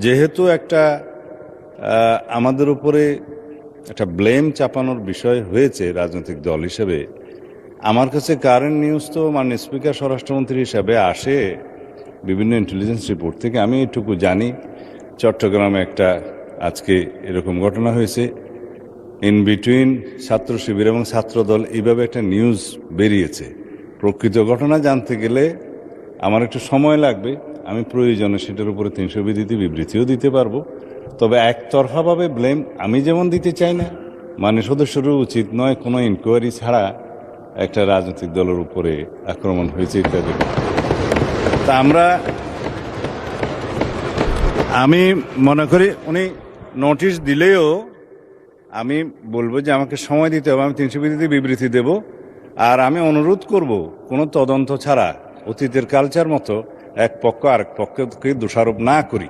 যেহেতু একটা আমাদের উপরে একটা ব্লেম চাপানোর বিষয় হয়েছে রাজনৈতিক দল হিসেবে, আমার কাছে কারেন্ট নিউজ তো মাননীয় স্পিকার স্বরাষ্ট্রমন্ত্রী হিসাবে আসে বিভিন্ন ইন্টেলিজেন্স রিপোর্ট থেকে। আমি এটুকু জানি চট্টগ্রামে একটা আজকে এরকম ঘটনা হয়েছে, ইন বিটুইন ছাত্র শিবির এবং ছাত্রদল, এইভাবে একটা নিউজ বেরিয়েছে। প্রকৃত ঘটনা জানতে গেলে আমার একটু সময় লাগবে, আমি প্রয়োজনে সেটার উপরে 300 বিধিতে বিবৃতিও দিতে পারবো। তবে একতরফাভাবে ব্লেম আমি যেমন দিতে চাই না, মানে সদস্যরও উচিত নয় কোনো ইনকোয়ারি ছাড়া একটা রাজনৈতিক দলের উপরে আক্রমণ হয়েছে ইত্যাদি। তা আমি মনে করি উনি নোটিশ দিলেও আমি বলবো যে আমাকে সময় দিতে হবে, আমি 300 বিধিতে বিবৃতি দেব। আর আমি অনুরোধ করব কোনো তদন্ত ছাড়া অতীতের কালচার মতো এক পক্ষ আরেক পক্ষকে দোষারোপ না করি।